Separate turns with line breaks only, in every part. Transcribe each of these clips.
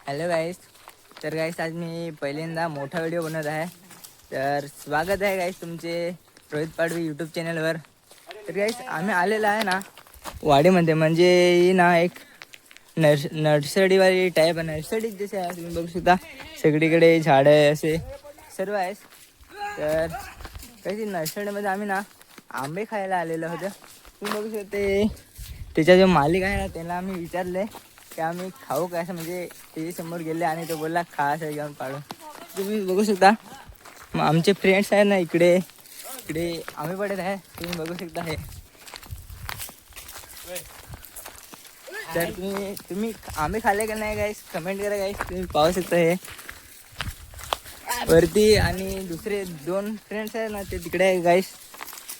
Hello गाईस. तर गाईस आज मी पहिल्यांदा मोठा व्हिडिओ बनवत आहे. तर स्वागत आहे गाईस तुमचे रोहित पाडवी यूट्यूब चॅनलवर. तर गाईस आम्ही आलेलो आहे ना वाडीमध्ये, म्हणजे ना एक नर्सरीवाली टाईप आहे. नर्सरी जसे आहे तुम्ही बघू शकता, सगळीकडे झाडं असे सर्व आहे. तर काही नर्सरीमध्ये आम्ही ना आंबे खायला आलेलो होतो. तुम्ही बघू शकते त्याचा जो मालिक आहे ना त्याला आम्ही विचारले की आम्ही खाऊ काय, असं म्हणजे ते समोर गेले आणि तो बोलला खा असं घेऊन पाडून. तुम्ही बघू शकता मग आमचे फ्रेंड्स आहेत ना इकडे इकडे आम्ही पडत आहे. तुम्ही बघू शकता हे. तर तुम्ही आंबे खाल्ले का नाही गाईस कमेंट करा गाईस. तुम्ही पाहू शकता हे वरती, आणि दुसरे 2 फ्रेंड्स आहेत ना ते तिकडे आहे गाईस.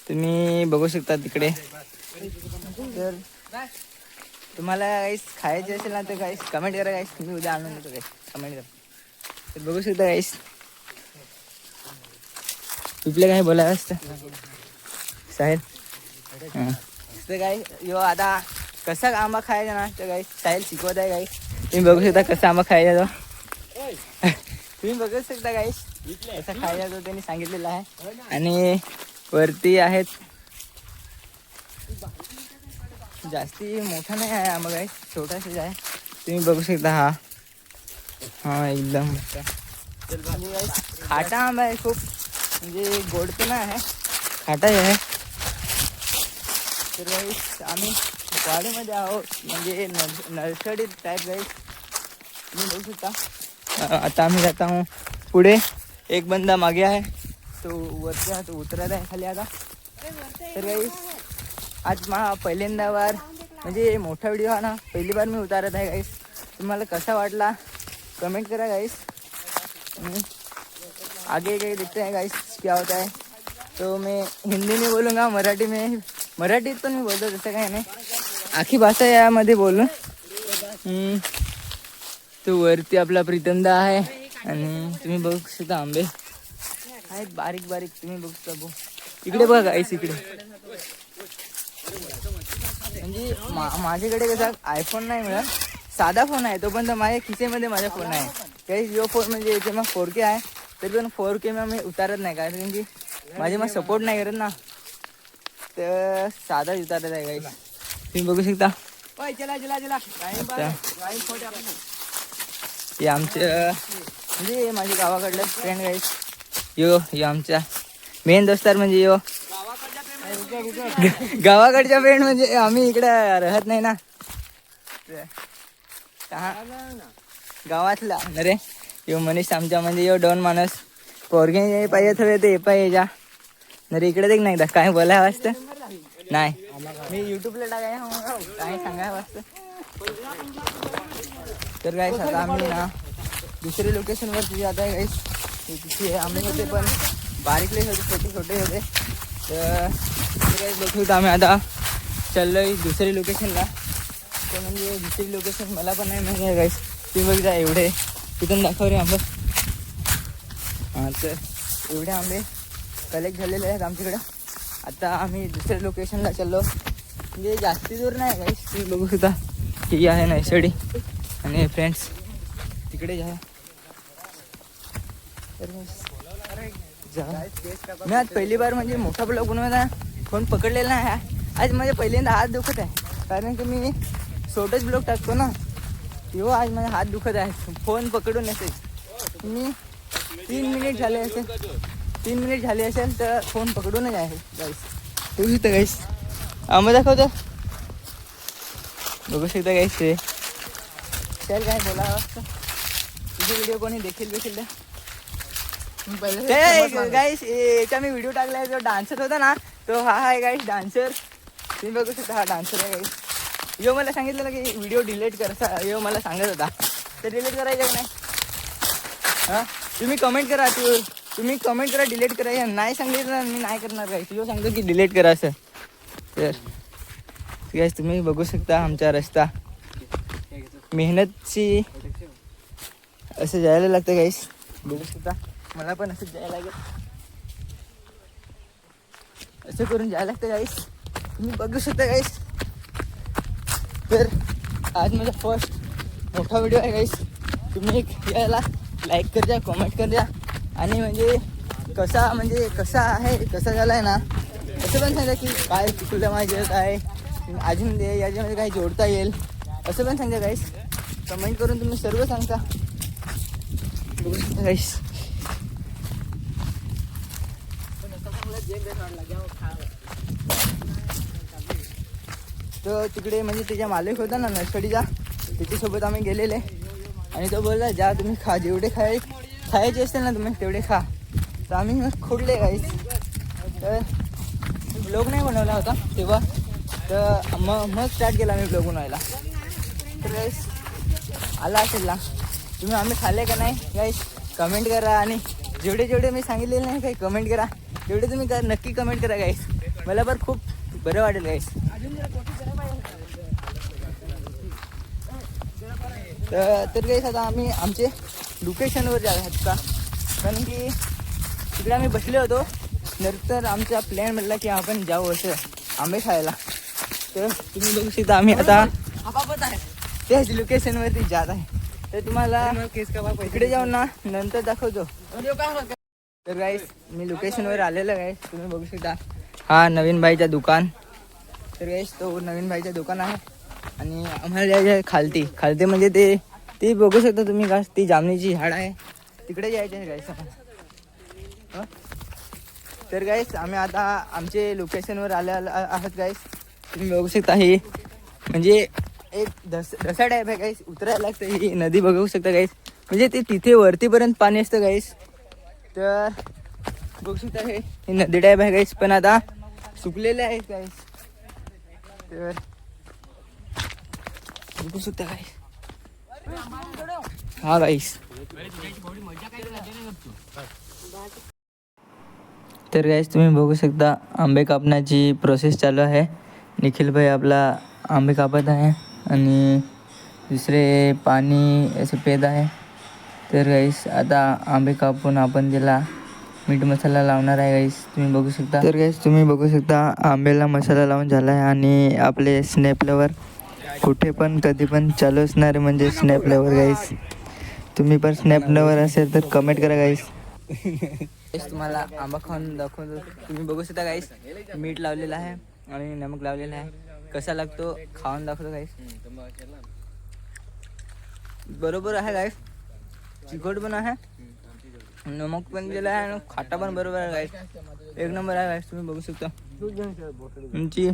तुम्ही बघू शकता तिकडे. तर तुम्हाला गाईस खायचे असेल ना तर गाईस कमेंट करा गाईस. तुम्ही उद्या आणून देतो गाईस, कमेंट करा. तर बघू शकता गाईस. तुपले काय बोलायला असतं साहेब. हां तर गाईस यो आता कसा आंबा खायचा ना तर गाईस साहेब शिकवत आहे गाईस. तुम्ही बघू शकता कसा आंबा खायचा तो. तुम्ही बघू शकता गाईस कसा खायचा तो त्यांनी सांगितलेला आहे. आणि वरती आहेत, जास्ती मोठा नाही आहे आंबा गाईस, छोटासाच आहे. तुम्ही बघू शकता. हा एकदम खाटा आंबा आहे खूप, म्हणजे गोड पण आहे खाटाही आहे. तर गाईस आम्ही वाडीमध्ये आहोत, म्हणजे नर्सरी टाईप गाईस. तुम्ही बघू शकता. आता आम्ही जात आहोत पुढे. एक बंदा मागे आहे, तो वरती आहे, तो उतरत आहे खाली आता. तर गाईस आज पहिल्यांदा बार म्हणजे मोठा व्हिडिओ हा ना पहिली बार मी उतारत आहे गाईस. तुम्हाला कसा वाटला कमेंट करा गाईस. आगे क्या देखते हैं गाइस क्या होता है. तो मैं हिंदी में बोलूँगा, मराठी में. मराठीत पण मी बोलतो तसं काही नाही, आखी भाषा यामध्ये बोलून. तो वरती आपला प्रीतमदा आहे. आणि तुम्ही बघू शकता आंबे आहेत बारीक बारीक. तुम्ही बघू शकता इकडे बघा गाईस इकडे. म्हणजे माझ्याकडे कसा आयफोन नाही मिळत, साधा फोन आहे तो पण. तर माझ्या खिसेमध्ये माझा फोन आहे काही. यो फोन म्हणजे याचे मग 4K आहे, तरी पण 4K मग मी उतारत नाही कारण की माझे मग सपोर्ट नाही करत ना, तर साधा उतारत आहे गाईस. तुम्ही बघू शकता. हे आमचं म्हणजे माझे गावाकडलं फ्रेंड गाईस. यो आमच्या मेन दोस्तार म्हणजे यो गावाकडच्या फ्रेंड. म्हणजे आम्ही इकडे राहत नाही ना गावातला अरे. यो मनीष आमच्या म्हणजे यो डॉन माणूस. पोरगे पाहिजे थोडे ते पाहिजे नरे इकडे देख नाही काय बोलाय वाजतं नाही. मी युट्यूबला टाकाय काय सांगाय वाजतं. तर गाईस आता आम्ही ना दुसऱ्या लोकेशनवरती जात आहे गाईस. तिथे आम्ही होते पण बारीकले होते, छोटे छोटे होते. तर गाईस बघू आम्ही आता चाललोय दुसऱ्या लोकेशनला. तर म्हणजे दुसरी लोकेशन मला पण नाही माहिती आहे गाईस. तुम्ही बघता एवढे तिथून दाखव रे आंबे. हां तर एवढे आंबे कलेक्ट झालेले आहेत आमच्याकडं. आता आम्ही दुसऱ्या लोकेशनला चाललो, म्हणजे जास्ती दूर नाही गाईस. तुम्ही बघू शकता ही आहे नैसडी आणि फ्रेंड्स तिकडे जा. मी आज पहिली बार म्हणजे मोठा ब्लॉग बनवायला फोन पकडलेला नाही. आज माझ्या पहिल्यांदा हात दुखत आहे कारण की मी छोटंच ब्लॉग टाकतो ना. यो आज माझा हात दुखत आहे फोन पकडून असेल. मी 3 मिनिट झाले असेल तर फोन पकडूनच आहे गाईस. बघू शकता गाईस आंबा दाखवतो. बघू शकता गाईस ते चल काय बोला तुझे व्हिडिओ कोणी देखील गाईस. याचा मी व्हिडिओ टाकलाय जो डान्सर होता ना तो हा आहे गाईस डान्सर. तुम्ही बघू शकता हा डान्सर आहे गाईस. यो मला सांगितलं की व्हिडिओ डिलीट कर, यो मला सांगत होता. तर डिलीट करायचं की नाही हां तुम्ही कमेंट करा. तुम्ही कमेंट करा डिलीट करायचं नाही सांगितलं मी नाही करणार गाईस. यो सांगतो की डिलीट करा असं. तर गाईस तुम्ही बघू शकता आमचा रस्ता मेहनतची असं जायला लागतं गाईस. बघू शकता मला पण असं जायला लागेल, असं करून जायला लागतं गाईस. तुम्ही बघू शकता गाईस. तर आज माझा फर्स्ट मोठा व्हिडिओ आहे गाईस. तुम्ही याला लाईक कर द्या, कमेंट कर द्या आणि म्हणजे कसा आहे कसा झाला आहे ना असं पण सांगा की काय चुकलं माझं काय अजून याच्यामध्ये काय जोडता येईल असं पण सांगा गाईस. कमेंट करून तुम्ही सर्व सांगता गाईस. तर तिकडे म्हणजे त्याच्या मालक होता ना नर्सरीचा, त्याच्यासोबत आम्ही गेलेले आणि तो बोलला जा तुम्ही खा, जेवढे खायचे असतील ना तुम्ही तेवढे खा. तर आम्ही मग खोडले गाईस. तर ब्लॉग नाही बनवला होता तेव्हा, तर मग स्टार्ट केला मी ब्लॉग बनवायला. तर गाईस आला असेल ना तुम्ही, आम्ही खाल्ले का नाही गाईस कमेंट करा आणि जेवढे मी सांगितलेले नाही काही कमेंट करा, तेवढे तुम्ही नक्की कमेंट करा गाईस. मला पण खूप बरं वाटेल गाईस. तर गाईस आता आम्ही आमचे लोकेशनवर जात आहोत का, कारण की तिकडे आम्ही बसले होतो. नंतर आमचा प्लॅन म्हटला की आपण जाऊ असं आंबे खायला. तर तुम्ही बघू शकता आम्ही आता त्याच लोकेशनवरती जात आहे. तर तुम्हाला इकडे जाऊन ना नंतर दाखवतो. तर गाईस मी लोकेशनवर आलेलं आहे, तुम्ही बघू शकता हा नवीन भाईचा दुकान. तर गाईस तो नवीन भाईचा दुकान आहे आणि आम्हाला जायचं आहे खालती म्हणजे ते बघू शकता तुम्ही गाईस, ती जामणीची झाड आहे तिकडे जायचं आहे गाईस आपण. तर गाईस आम्ही आता आमचे लोकेशनवर आहात गाईस. तुम्ही बघू शकता ही म्हणजे एक धसा टाईप आहे गाईस, उतरायला लागतं. ही नदी बघू शकता गाईस, म्हणजे ते तिथे वरतीपर्यंत पाणी असतं गाईस. तर बघू शकता हे नदी टाईप आहे गाईस, पण आता सुकलेले आहेत गाईस. तर बघू शकता गाईस, हा गाईस. तर गाईस तुम्ही बघू शकता आंबे कापण्याची प्रोसेस चालू आहे. निखिल भाई आपला आंबे कापत आहे आणि दुसरे पाणी असे पेत आहे. तर गाईस आता आंबे कापून आपण त्याला मीठ मसाला लावणार आहे गाईस, तुम्ही बघू शकता. तर गाईस तुम्ही बघू शकता आंब्याला मसाला लावून झाला आहे आणि आपले स्नॅपलवर कुठे पण कधी पण चालू असणारे म्हणजे स्नॅपलवर गाईस. तुम्ही पण स्नॅपलवर असेल तर कमेंट करा गाईस. तुम्हाला आंबा खाऊन दाखवतो. तुम्ही बघू शकता गाईस मीठ लावलेलं आहे आणि नमक लावलेलं आहे. कसा लागतो खाऊन दाखवतो गाईस. बरोबर आहे गाईस, चिकट पण आहे, नमक पण दिलं आहे आणि खाटा पण बरोबर आहे गाईस, एक नंबर आहे गाईस. तुम्ही बघू शकता तुमची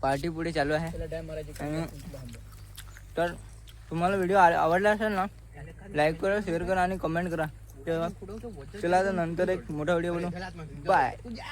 पार्टी पुढे चालू आहे. आणि तर तुम्हाला व्हिडिओ आवडला असेल ना लाईक करा, शेअर करा आणि कमेंट करा. चला तर नंतर एक मोठा व्हिडिओ बनवू. बाय.